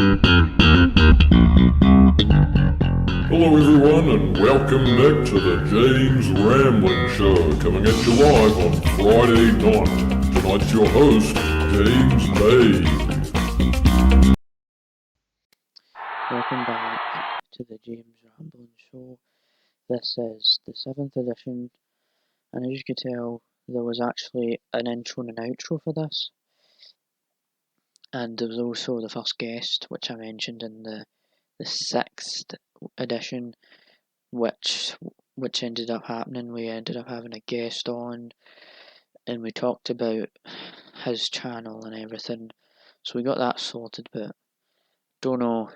Hello everyone and welcome back to the James Rambling Show, coming at you live on Friday night. Tonight's your host, James Bay. Welcome back to the James Rambling Show. This is the 7th edition, and as you can tell, there was actually an intro and an outro for this. And there was also the first guest, which I mentioned in the 6th edition, which ended up happening. We ended up having a guest on, and we talked about his channel and everything. So we got that sorted, but don't know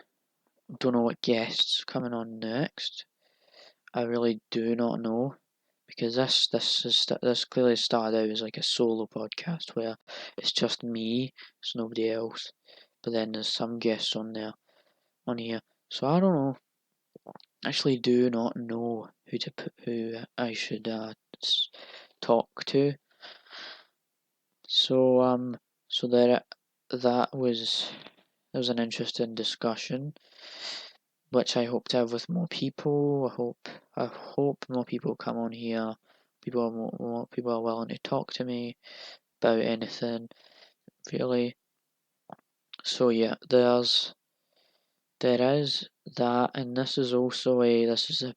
what guests coming on next. I really do not know, because this clearly started out as like a solo podcast where it's just me, it's nobody else. But then there's some guests on here, so I don't know. Actually, do not know who I should talk to. So that was an interesting discussion, which I hope to have with more people. I hope more people come on here. More people are willing to talk to me about anything, really. So yeah, there is that, and this is also the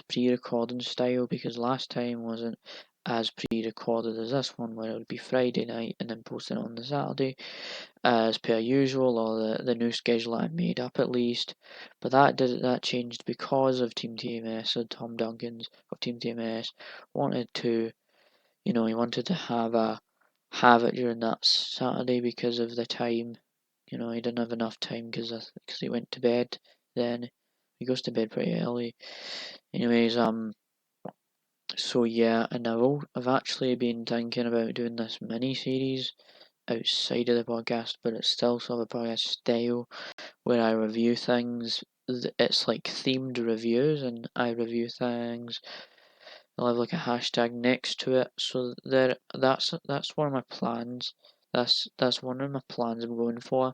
pre-recording style, because last time wasn't as pre-recorded as this one, where it would be Friday night and then posted on the Saturday as per usual, or the new schedule I made up at least. But that changed because of Team TMS. And Tom Duncans of Team TMS wanted to, he wanted to have it during that Saturday because of the time. He didn't have enough time because he went to bed then. He goes to bed pretty early. Anyways, so yeah, and I've actually been thinking about doing this mini series outside of the podcast, but it's still sort of a podcast style where I review things. It's like themed reviews, and I review things. I'll have like a hashtag next to it. So that's one of my plans. That's one of my plans I'm going for.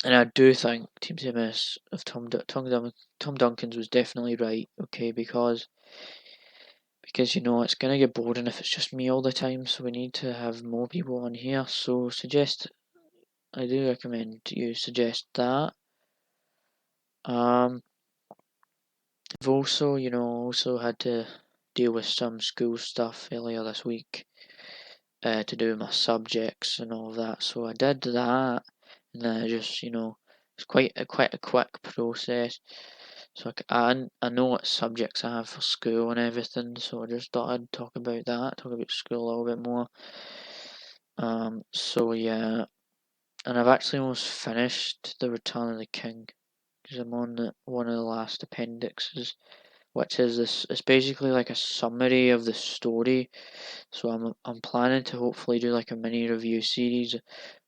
And I do think Team CMS of Tom Duncans was definitely right. Okay, because it's gonna get boring if it's just me all the time. So we need to have more people on here. So I do recommend you suggest that. I've also had to deal with some school stuff earlier this week, to do with my subjects and all of that. So I did that, and then I just, it's quite a quick process. So I know what subjects I have for school and everything. So I just thought I'd talk about school a little bit more. So yeah, and I've actually almost finished The Return of the King, because I'm on one of the last appendixes, which is this. It's basically like a summary of the story. So I'm planning to hopefully do like a mini review series,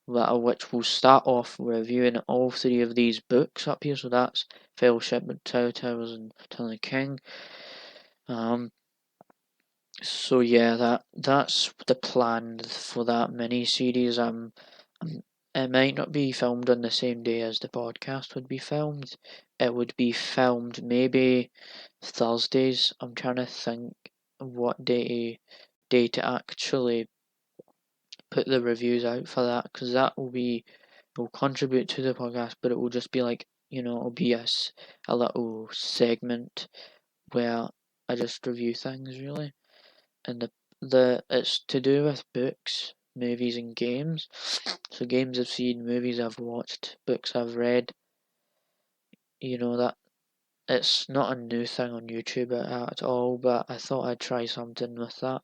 which will start off reviewing all three of these books up here. So that's Fellowship, Tower Towers, and Return of the King. So yeah, that's the plan for that mini series. It might not be filmed on the same day as the podcast would be filmed. It would be filmed maybe Thursdays. I'm trying to think what day to actually put the reviews out for that, because that will contribute to the podcast, but it will just be like, it'll be a little segment where I just review things, really. And it's to do with books, movies, and games. So games I've seen, movies I've watched, books I've read. That it's not a new thing on YouTube at all, but I thought I'd try something with that.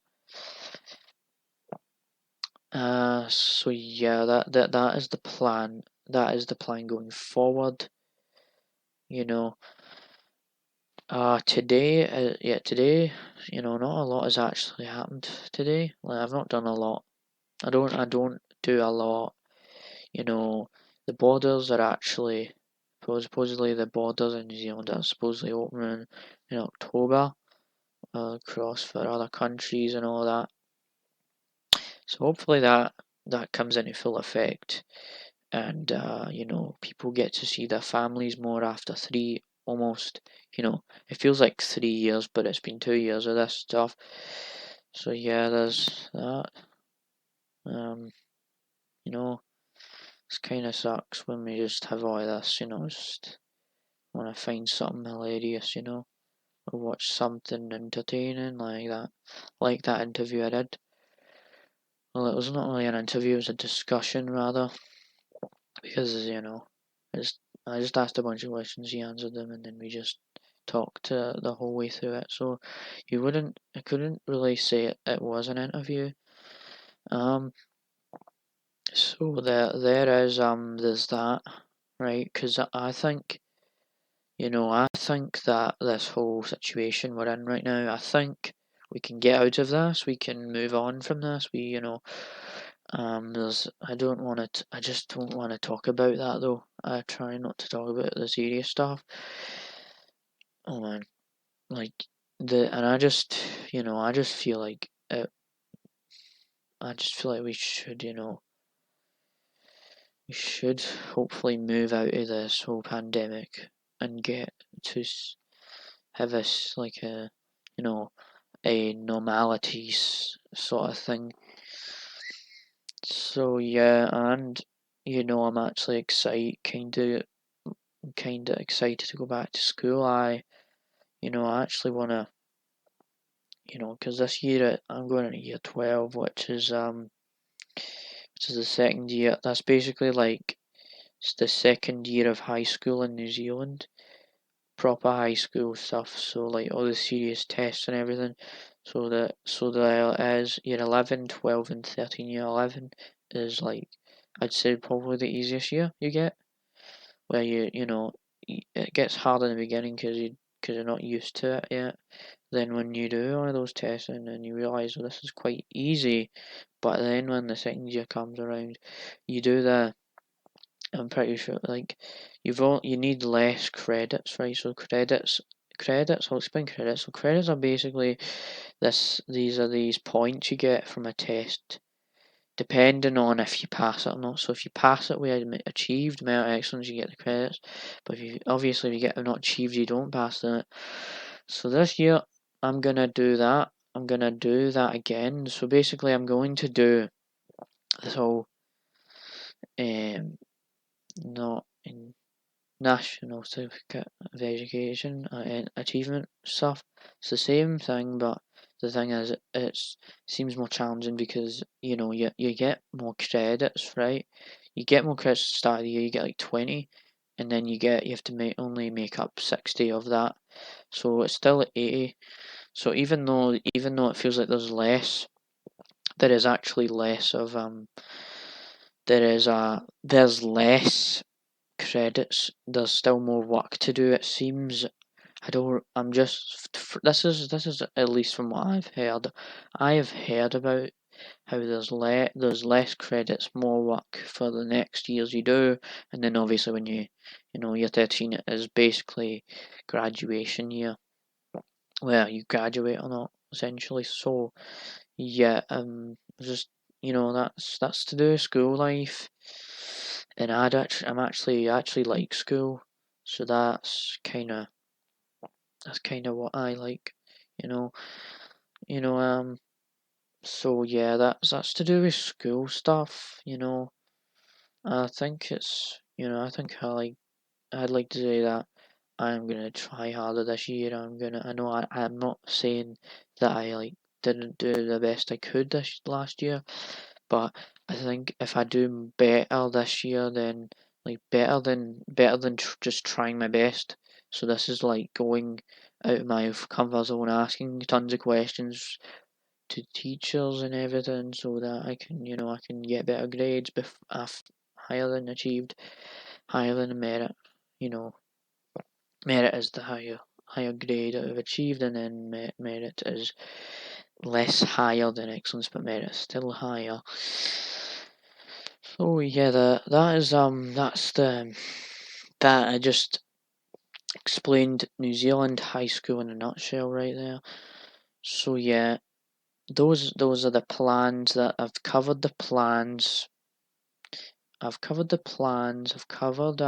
So yeah, that is the plan. That is the plan going forward. Today, not a lot has actually happened today. Like, I've not done a lot. I don't do a lot. The borders are actually, supposedly the borders in New Zealand are supposedly opening in October, across for other countries and all that. So hopefully that comes into full effect and people get to see their families more after three, almost, it feels like 3 years, but it's been 2 years of this stuff. So yeah, there's that. um this kind of sucks when we just have all this, just want to find something hilarious, or watch something entertaining like that interview I did. Well, it was not really an interview, it was a discussion rather, because I just asked a bunch of questions, he answered them, and then we just talked the whole way through it. So I couldn't really say it was an interview. Um, so there is there's that, right? Because I think I think that this whole situation we're in right now, I think we can get out of this. We can move on from this. I just don't want to talk about that though. I try not to talk about the serious stuff. Oh man, like and I just feel like we should, we should hopefully move out of this whole pandemic and get to have this like a normality sort of thing. So yeah, and I'm actually kind of excited to go back to school. I actually want to, because this year I'm going into year 12, which is the second year. That's basically like it's the second year of high school in New Zealand, proper high school stuff. So like all the serious tests and everything. So that is year 11, 12, and 13. Year 11 is like I'd say probably the easiest year you get, where it gets hard in the beginning because you're not used to it yet. Then when you do all those tests and then you realise, well, this is quite easy, but then when the second year comes around, you do the I'm pretty sure like you need less credits, right? So credits, I'll explain credits. So credits are basically these points you get from a test, depending on if you pass it or not. So if you pass it with achieved amount of excellence, you get the credits. But if you get not achieved, you don't pass it. So this year I'm gonna do that. I'm gonna do that again. So basically, I'm going to do this whole not in national certificate of education and achievement stuff. It's the same thing, but the thing is, it seems more challenging because you get more credits, right? You get more credits at the start of the year. You get like 20, and then you have to only make up 60 of that. So it's still at 80. So even though it feels like there's less, there is actually less of there's less credits. There's still more work to do. It seems. I don't. I'm just. This is at least from what I've heard. I have heard about how there's less credits, more work for the next years you do, and then obviously when year 13 is basically graduation year, where you graduate or not essentially. So yeah, just that's to do with school life, and I'm actually like school, so that's kind of what I like, you know, you know. So yeah, that's to do with school stuff, I think I think I'd like to say that I'm gonna try harder this year. I know I'm not saying that I didn't do the best I could this last year, but I think if I do better this year, then better than just trying my best. So this is like going out of my comfort zone, asking tons of questions to teachers and everything, so that I can get better grades, higher than achieved, higher than merit. You know, merit is the higher grade that I've achieved, and then merit is less higher than excellence, but merit is still higher. So yeah, that I just explained New Zealand high school in a nutshell right there. So yeah, those are the plans that I've covered. The plans I've covered the plans. I've covered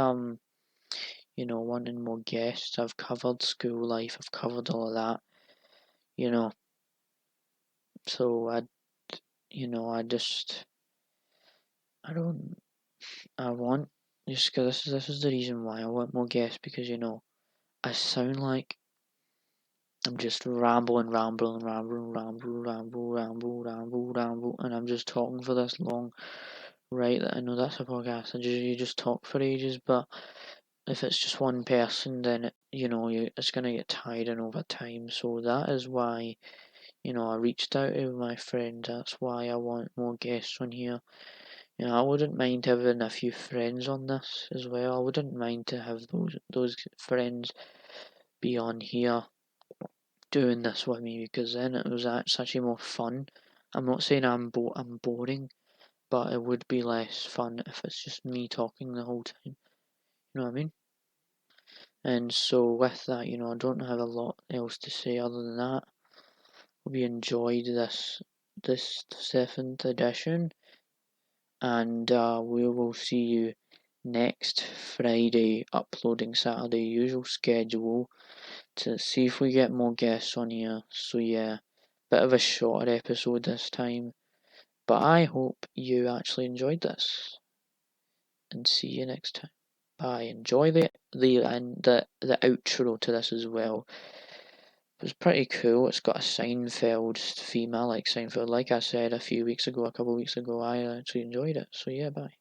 wanting more guests. I've covered school life. I've covered all of that. You know, so I just I don't I want just cause this is the reason why I want more guests because I sound like I'm just rambling, and I'm just talking for this long. Right, I know that's a podcast, and you just talk for ages. But if it's just one person, then it's gonna get tiring over time. So that is why I reached out to my friend. That's why I want more guests on here. I wouldn't mind having a few friends on this as well. I wouldn't mind to have those friends be on here doing this with me because then it was actually more fun. I'm not saying I'm boring, but it would be less fun if it's just me talking the whole time. You know what I mean? And so with that, I don't have a lot else to say other than that. Hope you enjoyed this 7th edition, and we will see you next Friday, uploading Saturday, usual schedule, to see if we get more guests on here. So yeah, bit of a shorter episode this time, but I hope you actually enjoyed this, and see you next time. Bye. Enjoy the outro to this as well. It was pretty cool. It's got a Seinfeld female like Seinfeld. Like I said a couple of weeks ago, I actually enjoyed it. So yeah, bye.